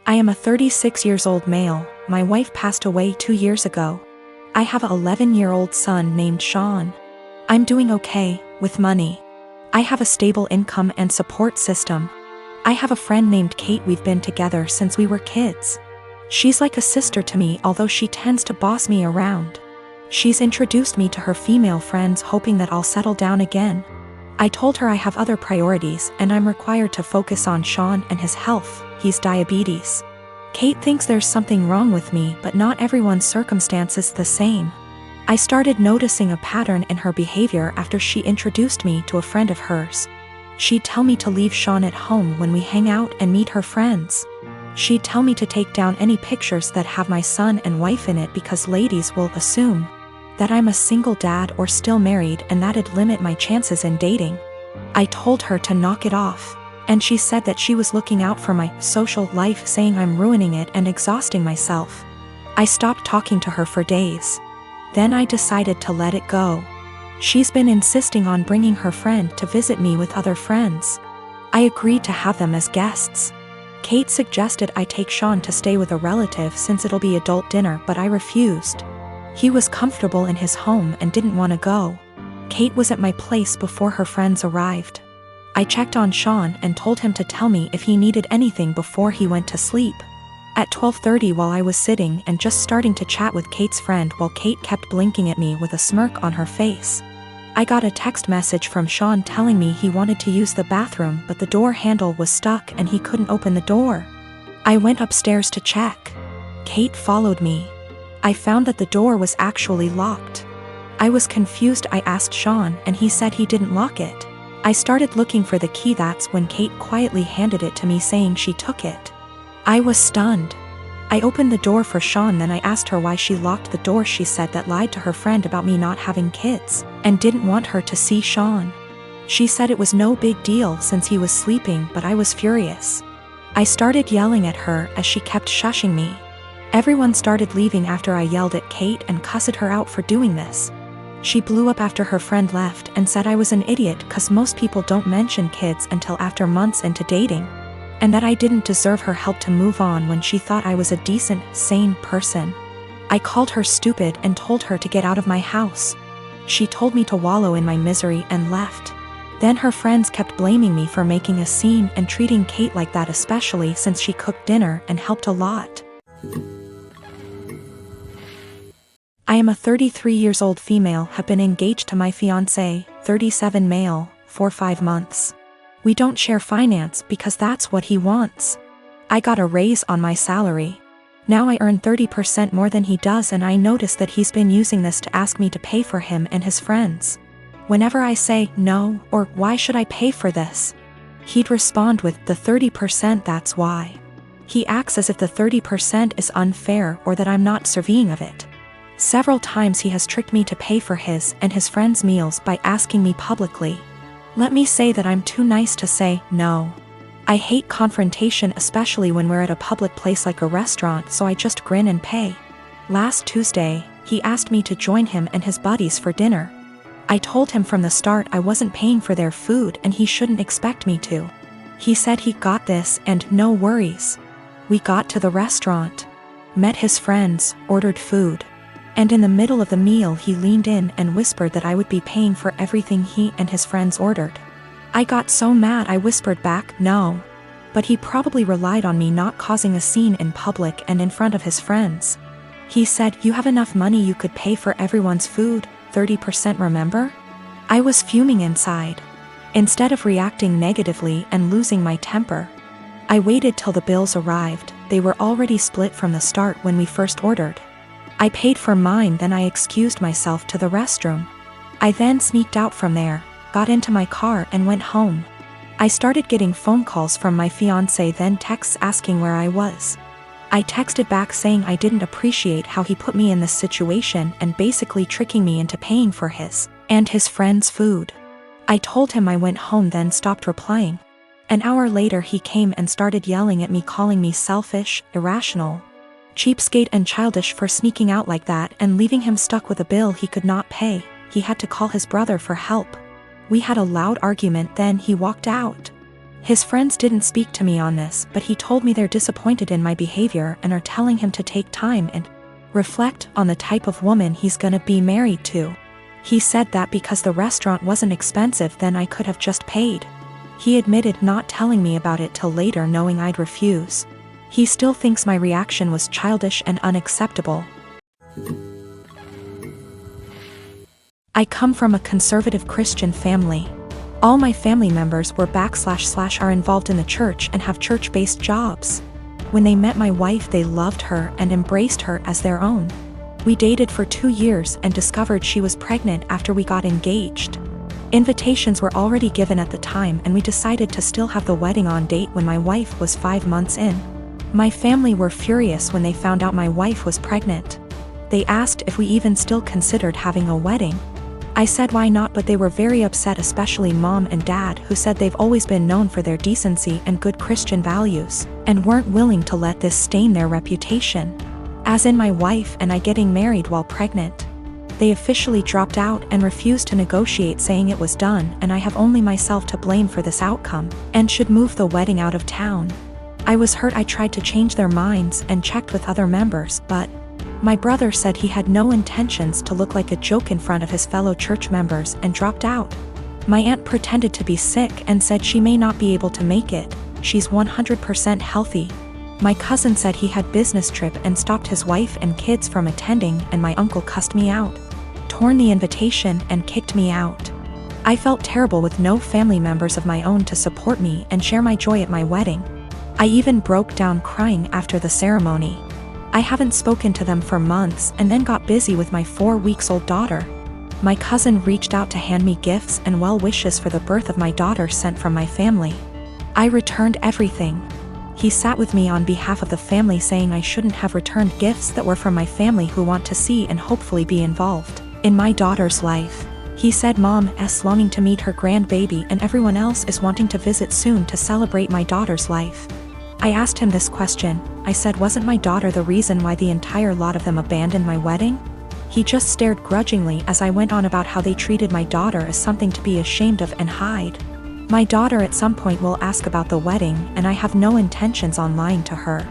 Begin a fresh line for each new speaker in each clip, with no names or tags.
I am a 36 years old male. My wife passed away 2 years ago. I have an 11-year-old son named Sean. I'm doing okay, with money. I have a stable income and support system. I have a friend named Kate. We've been together since we were kids. She's like a sister to me, although she tends to boss me around. She's introduced me to her female friends, hoping that I'll settle down again. I told her I have other priorities and I'm required to focus on Sean and his health. He's diabetes. Kate thinks there's something wrong with me, but not everyone's circumstance is the same. I started noticing a pattern in her behavior after she introduced me to a friend of hers. She'd tell me to leave Sean at home when we hang out and meet her friends. She'd tell me to take down any pictures that have my son and wife in it because ladies will assume that I'm a single dad or still married, and that'd limit my chances in dating. I told her to knock it off, and she said that she was looking out for my social life, saying I'm ruining it and exhausting myself. I stopped talking to her for days. Then I decided to let it go. She's been insisting on bringing her friend to visit me with other friends. I agreed to have them as guests. Kate suggested I take Sean to stay with a relative since it'll be adult dinner, but I refused. He was comfortable in his home and didn't want to go. Kate was at my place before her friends arrived. I checked on Sean and told him to tell me if he needed anything before he went to sleep. At 12:30, while I was sitting and just starting to chat with Kate's friend, while Kate kept blinking at me with a smirk on her face, I got a text message from Sean telling me he wanted to use the bathroom, but the door handle was stuck and he couldn't open the door. I went upstairs to check. Kate followed me. I found that the door was actually locked. I was confused. I asked Sean and he said he didn't lock it. I started looking for the key. That's when Kate quietly handed it to me, saying she took it. I was stunned. I opened the door for Sean, then I asked her why she locked the door. She said that lied to her friend about me not having kids and didn't want her to see Sean. She said it was no big deal since he was sleeping, but I was furious. I started yelling at her as she kept shushing me. Everyone started leaving after I yelled at Kate and cussed her out for doing this. She blew up after her friend left and said I was an idiot cause most people don't mention kids until after months into dating, and that I didn't deserve her help to move on when she thought I was a decent, sane person. I called her stupid and told her to get out of my house. She told me to wallow in my misery and left. Then her friends kept blaming me for making a scene and treating Kate like that, especially since she cooked dinner and helped a lot. I am a 33 years old female, have been engaged to my fiancé, 37 male, for 5 months. We don't share finance because that's what he wants. I got a raise on my salary. Now I earn 30% more than he does, and I notice that he's been using this to ask me to pay for him and his friends. Whenever I say no, or why should I pay for this, he'd respond with the 30%, that's why. He acts as if the 30% is unfair or that I'm not deserving of it. Several times he has tricked me to pay for his and his friends' meals by asking me publicly. Let me say that I'm too nice to say no. I hate confrontation, especially when we're at a public place like a restaurant, so I just grin and pay. Last Tuesday, he asked me to join him and his buddies for dinner. I told him from the start I wasn't paying for their food and he shouldn't expect me to. He said he got this and no worries. We got to the restaurant, met his friends, ordered food. And in the middle of the meal he leaned in and whispered that I would be paying for everything he and his friends ordered. I got so mad I whispered back, no. But he probably relied on me not causing a scene in public and in front of his friends. He said, you have enough money, you could pay for everyone's food, 30%, remember? I was fuming inside. Instead of reacting negatively and losing my temper, I waited till the bills arrived. They were already split from the start when we first ordered. I paid for mine, then I excused myself to the restroom. I then sneaked out from there, got into my car and went home. I started getting phone calls from my fiancé, then texts asking where I was. I texted back saying I didn't appreciate how he put me in this situation and basically tricking me into paying for his and his friends' food. I told him I went home, then stopped replying. An hour later he came and started yelling at me, calling me selfish, irrational, cheapskate and childish for sneaking out like that and leaving him stuck with a bill he could not pay. He had to call his brother for help. We had a loud argument, then he walked out. His friends didn't speak to me on this, but he told me they're disappointed in my behavior and are telling him to take time and reflect on the type of woman he's gonna be married to. He said that because the restaurant wasn't expensive, then I could have just paid. He admitted not telling me about it till later, knowing I'd refuse. He still thinks my reaction was childish and unacceptable. I come from a conservative Christian family. All my family members were / are involved in the church and have church-based jobs. When they met my wife, they loved her and embraced her as their own. We dated for 2 years and discovered she was pregnant after we got engaged. Invitations were already given at the time, and we decided to still have the wedding on date when my wife was 5 months in. My family were furious when they found out my wife was pregnant. They asked if we even still considered having a wedding. I said why not, but they were very upset, especially mom and dad, who said they've always been known for their decency and good Christian values, and weren't willing to let this stain their reputation. As in my wife and I getting married while pregnant. They officially dropped out and refused to negotiate, saying it was done and I have only myself to blame for this outcome, and should move the wedding out of town. I was hurt. I tried to change their minds and checked with other members, but my brother said he had no intentions to look like a joke in front of his fellow church members and dropped out. My aunt pretended to be sick and said she may not be able to make it. She's 100% healthy. My cousin said he had business trip and stopped his wife and kids from attending, and my uncle cussed me out, torn the invitation and kicked me out. I felt terrible with no family members of my own to support me and share my joy at my wedding. I even broke down crying after the ceremony. I haven't spoken to them for months and then got busy with my 4-week-old daughter. My cousin reached out to hand me gifts and well wishes for the birth of my daughter sent from my family. I returned everything. He sat with me on behalf of the family, saying I shouldn't have returned gifts that were from my family who want to see and hopefully be involved in my daughter's life. He said Mom's longing to meet her grandbaby and everyone else is wanting to visit soon to celebrate my daughter's life. I asked him this question. I said, wasn't my daughter the reason why the entire lot of them abandoned my wedding? He just stared grudgingly as I went on about how they treated my daughter as something to be ashamed of and hide. My daughter at some point will ask about the wedding, and I have no intentions on lying to her.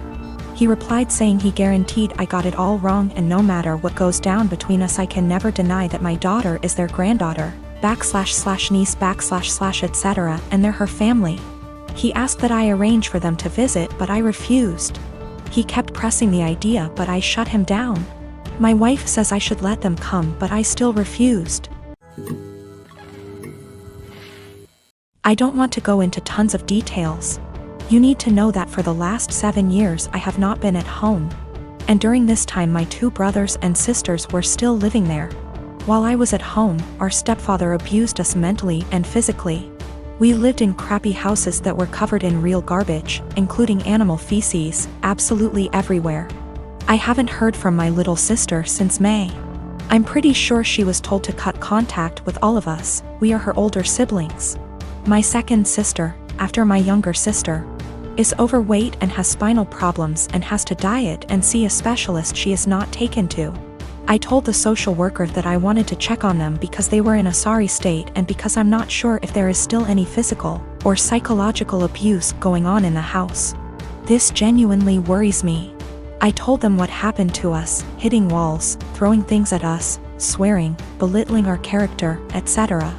He replied saying he guaranteed I got it all wrong, and no matter what goes down between us, I can never deny that my daughter is their granddaughter, //niece / etc., and they're her family. He asked that I arrange for them to visit, but I refused. He kept pressing the idea, but I shut him down. My wife says I should let them come, but I still refused. I don't want to go into tons of details. You need to know that for the last 7 years I have not been at home. And during this time my 2 brothers and sisters were still living there. While I was at home, our stepfather abused us mentally and physically. We lived in crappy houses that were covered in real garbage, including animal feces, absolutely everywhere. I haven't heard from my little sister since May. I'm pretty sure she was told to cut contact with all of us. We are her older siblings. My second sister, after my younger sister, is overweight and has spinal problems and has to diet and see a specialist she is not taken to. I told the social worker that I wanted to check on them because they were in a sorry state and because I'm not sure if there is still any physical or psychological abuse going on in the house. This genuinely worries me. I told them what happened to us, hitting walls, throwing things at us, swearing, belittling our character, etc.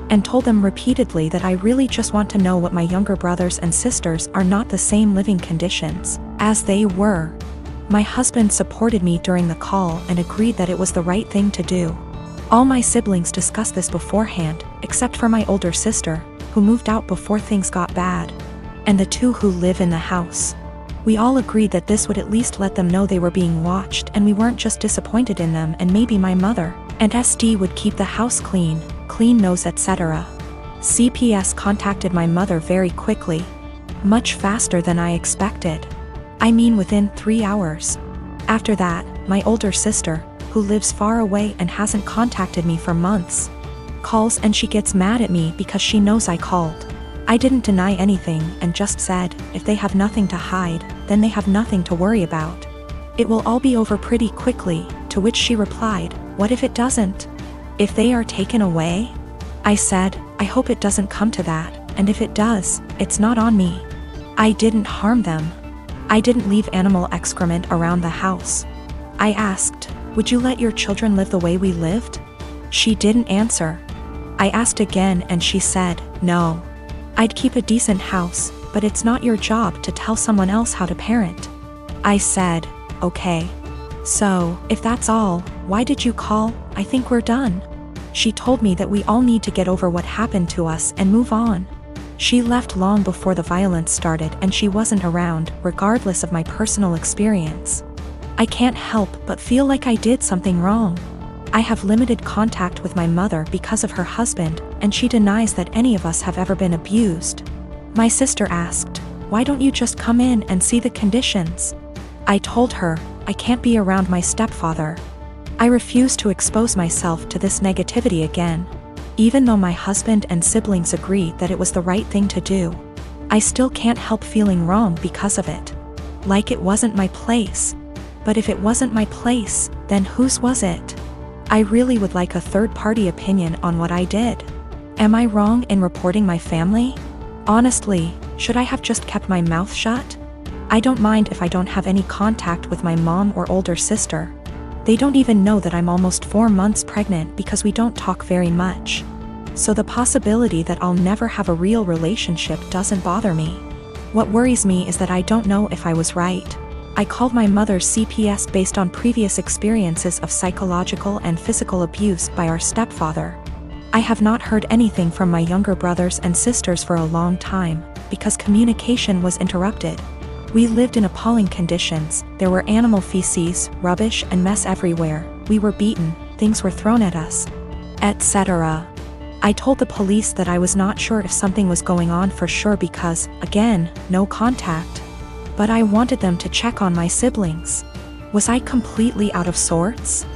And told them repeatedly that I really just want to know what my younger brothers and sisters are not the same living conditions as they were. My husband supported me during the call and agreed that it was the right thing to do. All my siblings discussed this beforehand, except for my older sister, who moved out before things got bad, and the 2 who live in the house. We all agreed that this would at least let them know they were being watched and we weren't just disappointed in them, and maybe my mother and SD would keep the house clean nose, etc. CPS contacted my mother very quickly. Much faster than I expected. I mean within 3 hours. After that, my older sister, who lives far away and hasn't contacted me for months, calls and she gets mad at me because she knows I called. I didn't deny anything and just said, if they have nothing to hide, then they have nothing to worry about. It will all be over pretty quickly, to which she replied, what if it doesn't? If they are taken away? I said, I hope it doesn't come to that. and if it does, it's not on me. I didn't harm them. I didn't leave animal excrement around the house. I asked, would you let your children live the way we lived? She didn't answer. I asked again and she said, no. I'd keep a decent house, but it's not your job to tell someone else how to parent. I said, okay. So, if that's all, why did you call? I think we're done. She told me that we all need to get over what happened to us and move on. She left long before the violence started and she wasn't around, regardless of my personal experience. I can't help but feel like I did something wrong. I have limited contact with my mother because of her husband, and she denies that any of us have ever been abused. My sister asked, why don't you just come in and see the conditions? I told her, I can't be around my stepfather. I refuse to expose myself to this negativity again. Even though my husband and siblings agree that it was the right thing to do, I still can't help feeling wrong because of it. Like it wasn't my place. But if it wasn't my place, then whose was it? I really would like a third-party opinion on what I did. Am I wrong in reporting my family? Honestly, should I have just kept my mouth shut? I don't mind if I don't have any contact with my mom or older sister. They don't even know that I'm almost 4 months pregnant because we don't talk very much. So the possibility that I'll never have a real relationship doesn't bother me. What worries me is that I don't know if I was right. I called my mother's CPS based on previous experiences of psychological and physical abuse by our stepfather. I have not heard anything from my younger brothers and sisters for a long time, because communication was interrupted. We lived in appalling conditions. There were animal feces, rubbish and mess everywhere. We were beaten, things were thrown at us, etc. I told the police that I was not sure if something was going on for sure because, again, no contact. But I wanted them to check on my siblings. Was I completely out of sorts?